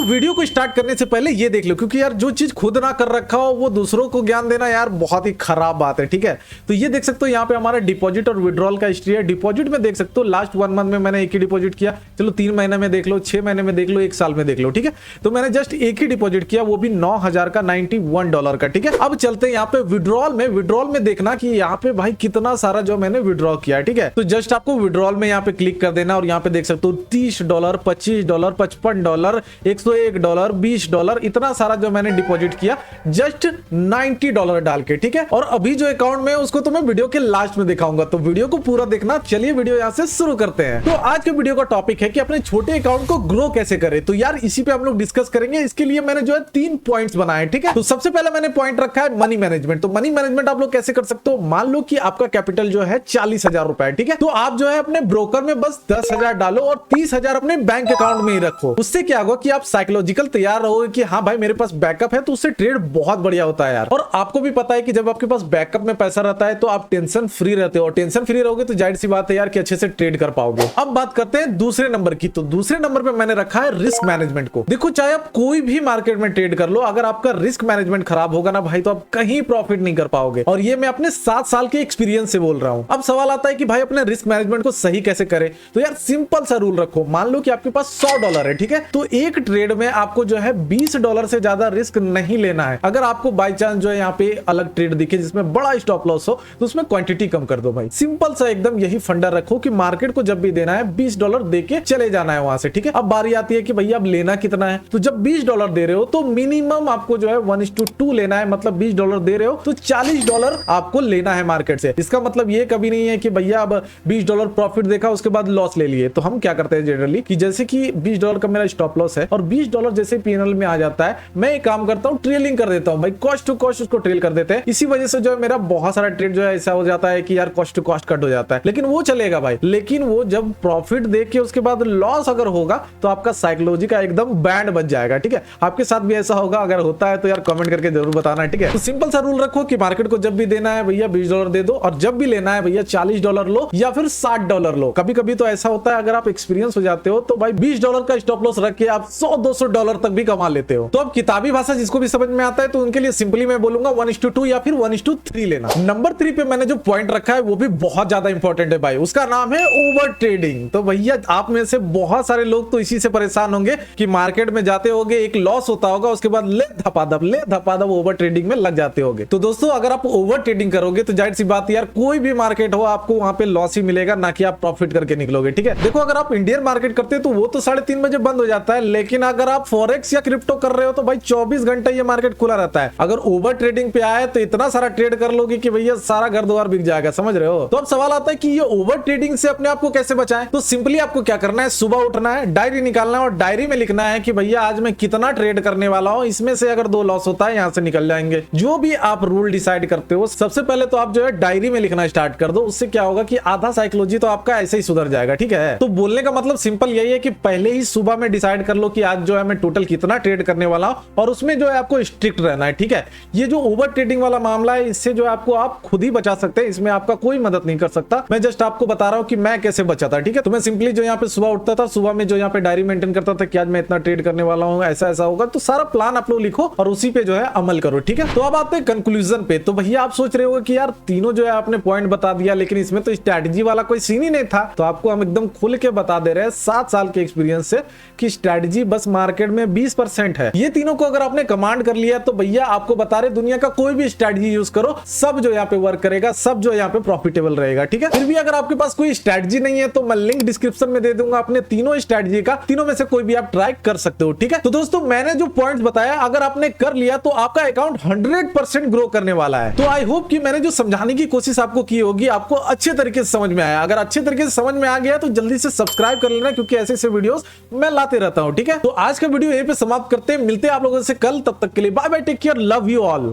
Video को start करने से पहले ये देख लो, क्योंकि यार जो चीज खुद ना कर रखा हो वो दूसरों को ज्ञान देना यार बहुत ही खराब बात है। ठीक है, तो ये देख सकते हो यहाँ पे हमारा डिपॉजिट और विड्रॉल का हिस्ट्री है। डिपॉजिट में देख सकते हो लास्ट 1 मंथ में मैंने एक ही डिपॉजिट किया, चलो 3 महीने में देख लो, 6 महीने में देख लो, 1 साल में देख लो। ठीक है, तो मैंने जस्ट एक ही डिपॉजिट किया, वो भी 9000 का, $91 का। ठीक है, अब चलते हैं यहाँ पे विड्रॉल में। विड्रॉल में देखना कि यहाँ पे भाई कितना सारा जो मैंने विड्रॉ किया है। ठीक है, तो जस्ट आपको विड्रॉल में यहाँ पे क्लिक कर देना और यहाँ पे देख सकते हो $30, $25, $55, $101, $20, इतना सारा जो मैंने डिपॉजिट किया जस्ट $90 डाल के। ठीक है, और अभी जो अकाउंट में उसको तो मैं वीडियो के लास्ट में दिखाऊंगा, तो वीडियो को पूरा देखना। चलिए वीडियो यहाँ से शुरू करते हैं। तो आज के वीडियो का टॉपिक है कि अपने छोटे अकाउंट को ग्रो कैसे करें। तो यार इसी पे हम लोग डिस्कस करेंगे। इसके लिए मैंने जो है 3 पॉइंट्स बनाए। ठीक है, तो सबसे पहले मैंने पॉइंट रखा है मनी मैनेजमेंट। तो मनी मैनेजमेंट आप लोग कैसे कर सकते हो, मान लो कि आपका कैपिटल जो है 40,000 रुपए। ठीक है, तो आप जो है अपने ब्रोकर में बस 10,000 डालो और 30,000 अपने बैंक अकाउंट में ही रखो। उससे क्या होगा कि आप साइकोलॉजिकल तैयार रहोगे कि हाँ भाई मेरे पास बैकअप है, तो उससे ट्रेड बहुत बढ़िया होता है यार। और आपको भी पता है कि जब आपके पास बैकअप में पैसा रहता है तो आप टेंशन फ्री रहते हो, और टेंशन फ्री रहोगे तो जाहिर सी बात है यार कि अच्छे से ट्रेड कर पाओगे। अब बात करते हैं दूसरे नंबर की। तो दूसरे नंबर पे मैंने रखा है रिस्क मैनेजमेंट को। देखो चाहे आप कोई भी मार्केट में ट्रेड कर लो, अगर आपका रिस्क मैनेजमेंट खराब होगा ना भाई तो आप कहीं प्रॉफिट नहीं कर पाओगे। और ये मैं अपने 7 साल के एक्सपीरियंस से बोल रहा हूं। अब सवाल आता है कि भाई अपने रिस्क मैनेजमेंट को सही कैसे करें। तो यार सिंपल सा रूल रखो। मान लो कि आपके पास $100 है, ठीक है, तो एक ट्रेड में आपको जो है $20 से ज्यादा रिस्क नहीं लेना है। अगर आपको बाई चांस जो है यहाँ पे अलग ट्रेड दिखे जिसमें बड़ा स्टॉप लॉस हो तो उसमें क्वांटिटी कम कर दो भाई। सिंपल सा एकदम यही फंडा रखो कि मार्केट को जब भी देना है $20 दे के चले जाना है वहां से। ठीक है, अब बारी आती है कि भैया अब लेना कितना है। तो जब $20 दे रहे हो तो मिनिमम आपको जो है 1:2 लेना है। मतलब $20 दे रहे हो तो $40 आपको लेना है मार्केट से। इसका मतलब ये कभी नहीं है कि भैया अब $20 प्रॉफिट देखा उसके बाद लॉस ले लिए। तो हम क्या करते हैं जनरली कि जैसे कि $20 का मेरा स्टॉप लॉस है और $20 जैसे पीएनएल में आ जाता है, मैं एक काम करता हूँ ट्रेलिंग कर देता हूँ भाई, कॉस्ट टू कॉस्ट उसको ट्रेल कर देते हैं। इसी वजह से जो है मेरा बहुत सारा ट्रेड जो है ऐसा हो जाता है कि यार कॉस्ट टू कॉस्ट कट हो जाता है, लेकिन वो चलेगा भाई। लेकिन वो जब प्रॉफिट देख के उसके बाद लॉस अगर होगा तो आपका साइकोलॉजी का एकदम बैंड बच जाएगा। ठीक है, आपके साथ भी ऐसा होगा, अगर होता है तो यार कमेंट करके जरूर बताना। ठीक है, तो सिंपल सा रूल रखो कि मार्केट को जब भी देना है भैया $20 दे दो, और जब भी लेना है भैया $40 लो या फिर $60 लो। कभी कभी तो ऐसा होता है अगर आप एक्सपीरियंस हो जाते हो तो भाई $20 का स्टॉप लॉस रख के आप $100-200 तक भी कमा लेते हो। तो अब किताबी भाषा जिसको भी समझ में आता है तो उनके लिए सिंपली मैं बोलूंगा 1:2 या फिर 1:3 लेना। नंबर 3 पे मैंने जो पॉइंट रखा है वो भी बहुत ज्यादा इंपॉर्टेंट है भाई, उसका नाम है ओवर ट्रेडिंग। तो भैया आप में से बहुत सारे लोग तो इसी से परेशान होंगे कि मार्केट में जाते होगे, एक लॉस होता होगा, उसके बाद ले धपाधप ओवर ट्रेडिंग में लग जाते होगे। तो दोस्तों अगर आप ओवर ट्रेडिंग करोगे तो जाहिर सी बात यार कोई भी मार्केट हो आपको वहां पे लॉस ही मिलेगा, ना कि आप प्रॉफिट करके निकलोगे। ठीक है, देखो अगर आप इंडियन मार्केट करते हैं तो वो तो 3:30 बजे बंद हो जाता है, लेकिन अगर आप फॉरेक्स या क्रिप्टो कर रहे हो तो भाई 24 घंटे ये मार्केट खुला रहता है। अगर ओवर ट्रेडिंग पे आए तो इतना सारा ट्रेड कर लोगे कि भैया सारा घर द्वार बिक जाएगा, समझ रहे हो। तो अब सवाल आता है कि ये ओवर ट्रेडिंग से अपने आप को कैसे बचाएं। तो सिंपली आपको क्या करना है, सुबह उठना है, डायरी निकालना है और डायरी में लिखना है कि भैया आज मैं कितना ट्रेड करने वाला हूं, इसमें से अगर 2 लॉस होता है यहां से निकल जाएंगे। जो भी आप रूल डिसाइड करते हो सबसे पहले तो आप जो है डायरी में लिखना स्टार्ट कर दो। उससे क्या होगा कि आधा साइकोलॉजी तो आपका ऐसे ही सुधर जाएगा। ठीक है, तो बोलने का मतलब सिंपल यही है कि पहले ही सुबह में डिसाइड कर लो कि आज जो है मैं टोटल कितना ट्रेड करने वाला हूं, और उसमें जो है आपको स्ट्रिक्ट रहना है। ठीक है, ये जो ओवर ट्रेडिंग वाला मामला है इससे जो है आपको आप खुद ही बचा सकते हैं, इसमें आपका कोई मदद नहीं कर सकता। मैं जस्ट आपको बता रहा हूं कि मैं कैसे बचा था। ठीक है, तो मैं सिंपली जो यहाँ पे सुबह उठता था, सुबह में जो यहाँ पे डायरी मेंटेन करता था कि आज मैं इतना ट्रेड करने वाला हूँ, ऐसा ऐसा होगा। तो सारा प्लान आप लोग लिखो और उसी पे जो है अमल करो। ठीक है, तो अब आते हैं कंक्लूजन पे। तो भैया आप सोच रहे हो कि यार तीनों जो है आपने पॉइंट बता दिया, लेकिन इसमें तो स्ट्रैटेजी वाला कोई सीन ही नहीं था। तो आपको हम एकदम खुल के बता दे रहे हैं 7 साल के एक्सपीरियंस से कि स्ट्रैटेजी बस मार्केट में 20% है। ये तीनों को अगर आपने कमांड कर लिया तो भैया आपको बता रहे दुनिया का कोई भी स्ट्रैटेजी यूज करो, सब जो यहाँ पे वर्क करेगा, सब जो यहाँ पे प्रॉफिटेबल रहेगा। ठीक है, फिर भी अगर आपके पास कोई स्ट्रैटेजी नहीं है तो मैं लिंक डिस्क्रिप्शन में दे दूंगा अपने तीनों स्ट्रैटेजी का, तीनों में से कोई भी आप ट्राई कर सकते हो। ठीक है, तो दोस्तों मैंने जो पॉइंट्स बताया अगर आपने कर लिया तो आपका अकाउंट 100% ग्रो करने वाला है। तो आई होप कि मैंने जो समझाने की कोशिश आपको की होगी आपको अच्छे तरीके से समझ में आया। अगर अच्छे तरीके से समझ में आ गया तो जल्दी से सब्सक्राइब कर लेना, क्योंकि ऐसे ऐसे वीडियोस मैं लाते रहता हूं। ठीक है, तो आज का वीडियो यहीं पे समाप्त करते हैं, मिलते हैं आप लोगों से कल। तब तक के लिए bye bye, take care, love you all.